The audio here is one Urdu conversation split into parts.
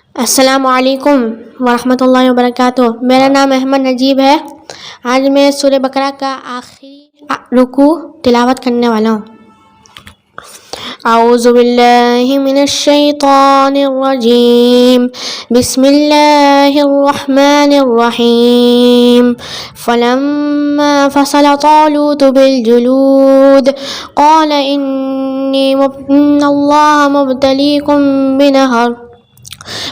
السلام علیکم ورحمۃ اللہ وبرکاتہ۔ میرا نام احمد نجیب ہے۔ آج میں سورہ بقرہ کا آخری رکوع تلاوت کرنے والا ہوں۔ اعوذ باللہ من الشیطان الرجیم، بسم اللہ الرحمن الرحیم۔ فلما فصل طالوت بالجلود قال ان اللہ مبتلیکم بنہر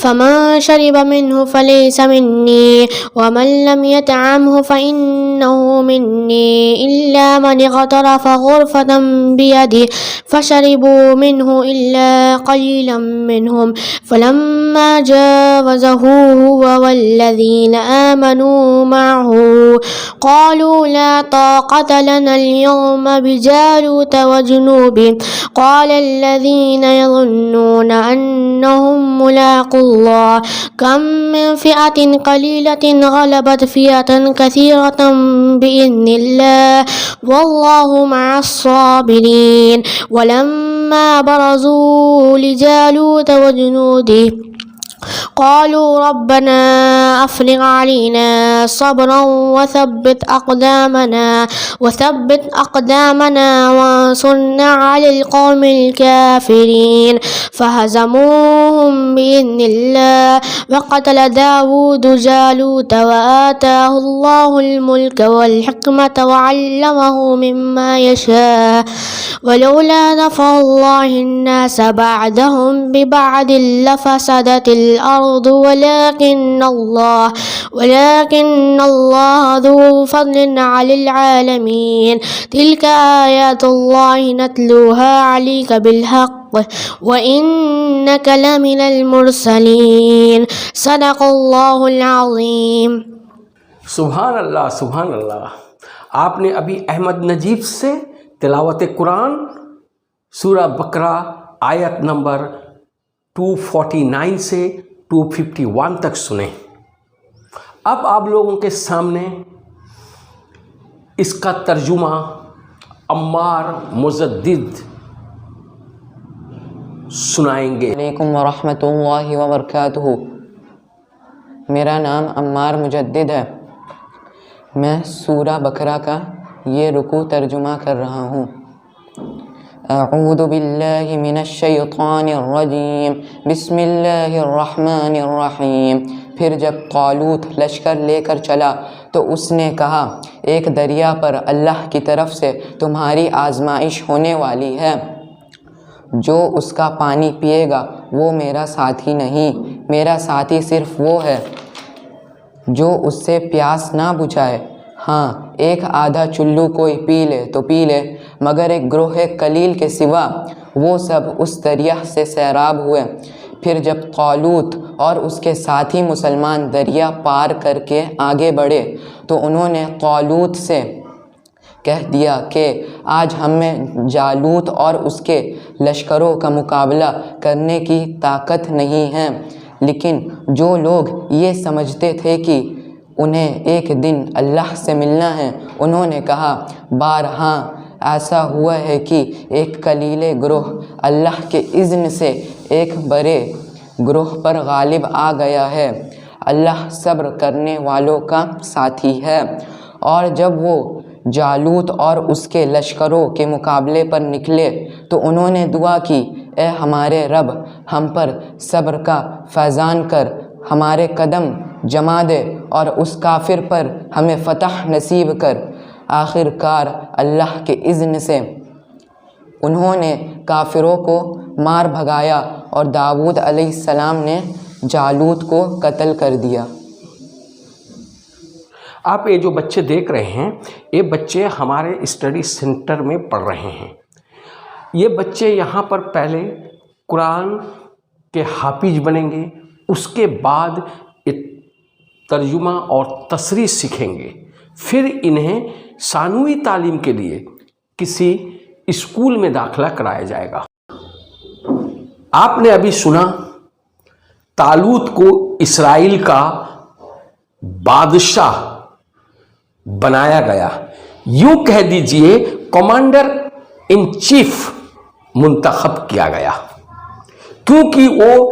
فمن شرب منه فليس مني ومن لم يطعمه فإنه مني إلا من اغترف غرفة بيده فشربوا منه إلا قليلا منهم فلما جاوزه هو والذين آمنوا معه قالوا لا طاقة لنا اليوم بجالوت وجنوده قال الذين يظنون أنهم ملاقو الله كم من فئة قليلة غلبت فئة كثيرة بإذن الله والله مع الصابرين ولما برزوا لجالوت وجنوده قالوا ربنا أفرغ علينا صبرا وثبت أقدامنا وانصرنا على القوم الكافرين فهزموهم بإذن الله وقتل داود جالوت وآتاه الله الملك والحكمة وعلمه مما يشاء ولولا دفع الله الناس بعدهم ببعض لفسدت الأرض ولكن الله ذو فضل على العالمين تلك آيات الله نتلوها عليك بالحق وإنك لمن المرسلين صدق اللہ العظیم۔ سبحان اللہ سبحان اللہ۔ آپ نے ابھی احمد نجیب سے تلاوت قرآن سورہ بقرہ آیت نمبر 249 سے 251 تک سنے۔ اب آپ لوگوں کے سامنے اس کا ترجمہ عمار مجدد سنائیں گے۔ علیکم ورحمۃ اللہ وبرکاتہ۔ میرا نام عمار مجدد ہے۔ میں سورہ بقرہ کا یہ رکوع ترجمہ کر رہا ہوں۔ اعوذ باللہ من الشیطان الرجیم، بسم اللہ الرحمن الرحیم۔ پھر جب طالوت لشکر لے کر چلا تو اس نے کہا، ایک دریا پر اللہ کی طرف سے تمہاری آزمائش ہونے والی ہے، جو اس کا پانی پیے گا وہ میرا ساتھی نہیں، میرا ساتھی صرف وہ ہے جو اس سے پیاس نہ بجھائے۔ ہاں، ایک آدھا چلو کوئی پی لے تو پی لے، مگر ایک گروہ قلیل کے سوا وہ سب اس دریا سے سیراب ہوئے۔ پھر جب طالوت اور اس کے ساتھی مسلمان دریا پار کر کے آگے بڑھے تو انہوں نے طالوت سے کہہ دیا کہ آج ہم میں جالوت اور اس کے لشکروں کا مقابلہ کرنے کی طاقت نہیں ہے۔ لیکن جو لوگ یہ سمجھتے تھے کہ انہیں ایک دن اللہ سے ملنا ہے، انہوں نے کہا، بارہا ایسا ہوا ہے کہ ایک قلیل گروہ اللہ کے اذن سے ایک بڑے گروہ پر غالب آ گیا ہے۔ اللہ صبر کرنے والوں کا ساتھی ہے۔ اور جب وہ جالوت اور اس کے لشکروں کے مقابلے پر نکلے تو انہوں نے دعا کی، اے ہمارے رب، ہم پر صبر کا فیضان کر، ہمارے قدم جما دے اور اس کافر پر ہمیں فتح نصیب کر۔ آخر کار اللہ کے اذن سے انہوں نے کافروں کو مار بھگایا اور داؤد علیہ السلام نے جالوت کو قتل کر دیا۔ آپ یہ جو بچے دیکھ رہے ہیں، یہ بچے ہمارے اسٹڈی سینٹر میں پڑھ رہے ہیں۔ یہ بچے یہاں پر پہلے قرآن کے حافظ بنیں گے، اس کے بعد ترجمہ اور تشریح سیکھیں گے، پھر انہیں ثانوی تعلیم کے لیے کسی اسکول میں داخلہ کرایا جائے گا۔ آپ نے ابھی سنا طالوت کو اسرائیل کا بادشاہ بنایا گیا، یوں کہہ دیجئے کمانڈر ان چیف منتخب کیا گیا، کیونکہ وہ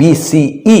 BCE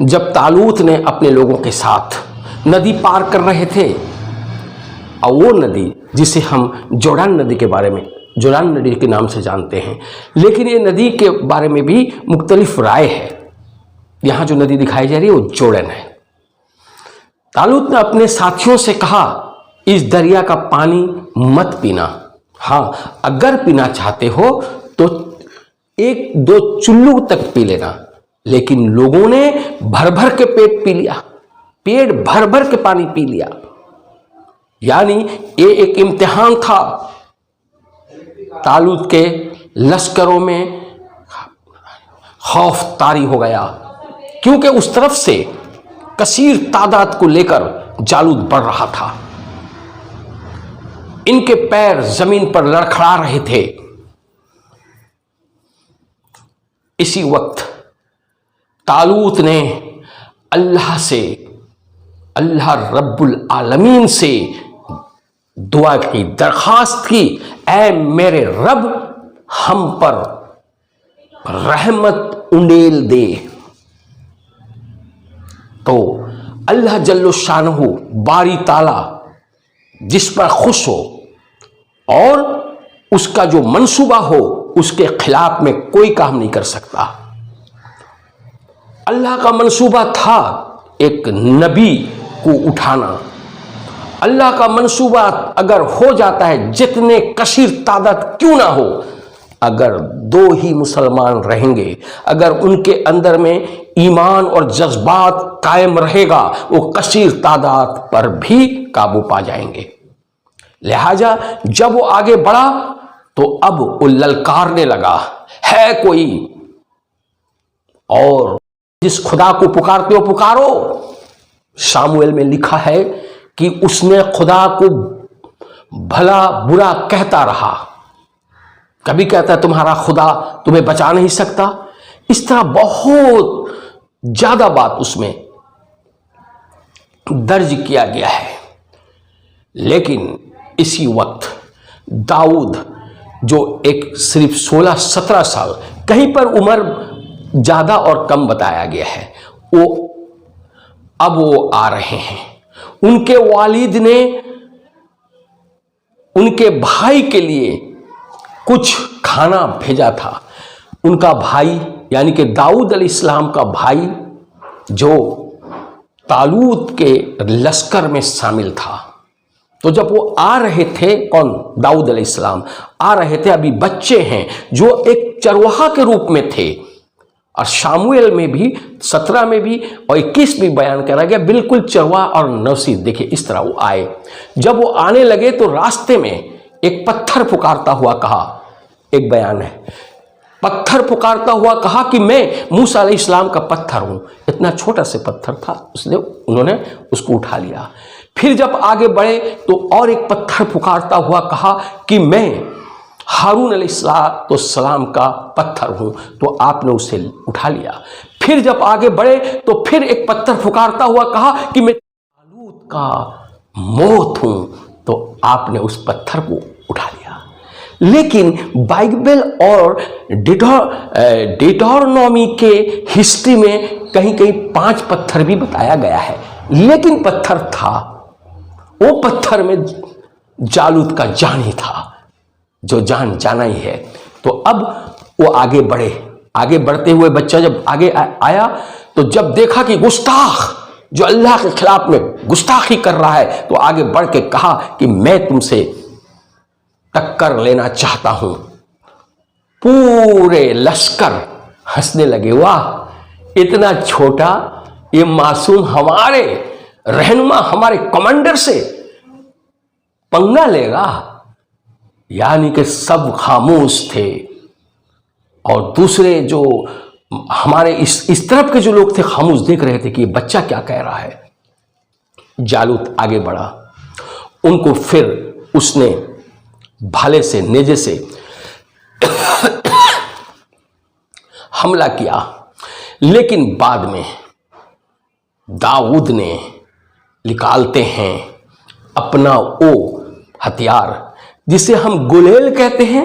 جب طالوت نے اپنے لوگوں کے ساتھ ندی پار کر رہے تھے، اور وہ ندی جسے ہم جورڈان ندی کے بارے میں جورڈان ندی کے نام سے جانتے ہیں، لیکن یہ ندی کے بارے میں بھی مختلف رائے ہے۔ یہاں جو ندی دکھائی جا رہی ہے وہ جورڈان ہے۔ طالوت نے اپنے ساتھیوں سے کہا، اس دریا کا پانی مت پینا، ہاں اگر پینا چاہتے ہو تو 1-2 چلو تک پی لینا۔ لیکن لوگوں نے بھر بھر کے پیٹ پی لیا، پیٹ بھر بھر کے پانی پی لیا۔ یعنی یہ ایک امتحان تھا۔ طالوت کے لشکروں میں خوف طاری ہو گیا، کیونکہ اس طرف سے کثیر تعداد کو لے کر جالوت بڑھ رہا تھا۔ ان کے پیر زمین پر لڑکھڑا رہے تھے۔ اسی وقت طالوت نے اللہ رب العالمین سے دعا کی، درخواست کی، اے میرے رب ہم پر رحمت انڈیل دے۔ تو اللہ جل شانہ باری تعالی جس پر خوش ہو اور اس کا جو منصوبہ ہو اس کے خلاف میں کوئی کام نہیں کر سکتا۔ اللہ کا منصوبہ تھا ایک نبی کو اٹھانا۔ اللہ کا منصوبہ اگر ہو جاتا ہے، جتنے کثیر تعداد کیوں نہ ہو، اگر 2 ہی مسلمان رہیں گے، اگر ان کے اندر میں ایمان اور جذبات قائم رہے گا، وہ کثیر تعداد پر بھی قابو پا جائیں گے۔ لہذا جب وہ آگے بڑھا تو اب وہ للکارنے لگا، ہے کوئی اور جس خدا کو پکارتے ہو پکارو۔ شاموئیل میں لکھا ہے کہ اس نے خدا کو بھلا برا کہتا رہا، کبھی کہتا ہے تمہارا خدا تمہیں بچا نہیں سکتا، اس طرح بہت زیادہ بات اس میں درج کیا گیا ہے۔ لیکن اسی وقت داؤد جو ایک صرف 16-17 سال، کہیں پر عمر زیادہ اور کم بتایا گیا ہے، اب وہ آ رہے ہیں۔ ان کے والد نے ان کے بھائی کے لیے کچھ کھانا بھیجا تھا۔ ان کا بھائی یعنی کہ داؤد علیہ السلام کا بھائی جو طالوت کے لشکر میں شامل تھا، تو جب وہ آ رہے تھے، کون؟ داؤد علیہ السلام آ رہے تھے، ابھی بچے ہیں، جو ایک چرواہا کے روپ میں تھے۔ اور شاموئیل میں بھی 17 میں بھی اور 21 بھی بیان کرا گیا، بالکل چرواہا اور نوسی۔ دیکھیں اس طرح وہ آئے۔ جب وہ آنے لگے تو راستے میں ایک پتھر پکارتا ہوا کہا، ایک بیان ہے، پتھر پکارتا ہوا کہا کہ میں موسیٰ علیہ السلام کا پتھر ہوں۔ اتنا چھوٹا سے پتھر تھا، انہوں نے اس کو اٹھا لیا۔ پھر جب آگے بڑھے تو اور ایک پتھر پکارتا ہوا کہا کہ میں ہارون علیہ السلام کا پتھر ہوں، تو آپ نے اسے اٹھا لیا۔ پھر جب آگے بڑھے تو پھر ایک پتھر پکارتا ہوا کہا کہ میں طالوت کا موت ہوں، تو آپ نے اس پتھر کو اٹھا لیا۔ لیکن بائبل اور ڈیٹرونومی کے ہسٹری میں کہیں کہیں 5 پتھر بھی بتایا گیا ہے، لیکن پتھر تھا، وہ پتھر میں جالوت کا جان ہی تھا، جو جان جانا ہی ہے۔ تو اب وہ آگے بڑھے، آگے بڑھتے ہوئے بچہ جب آگے آیا تو جب دیکھا کہ گستاخ جو اللہ کے خلاف میں گستاخی کر رہا ہے، تو آگے بڑھ کے کہا کہ میں تم سے ٹکر لینا چاہتا ہوں۔ پورے لشکر ہنسنے لگے، واہ اتنا چھوٹا یہ معصوم ہمارے رہنما، ہمارے کمانڈر سے پنگا لے گا۔ یعنی کہ سب خاموش تھے، اور دوسرے جو ہمارے اس طرف کے جو لوگ تھے خاموش دیکھ رہے تھے کہ یہ بچہ کیا کہہ رہا ہے۔ جالوت آگے بڑھا، ان کو پھر اس نے بھالے سے، نیزے سے حملہ کیا، لیکن بعد میں داؤد نے نکالتے ہیں اپنا وہ ہتھیار جسے ہم گلیل کہتے ہیں،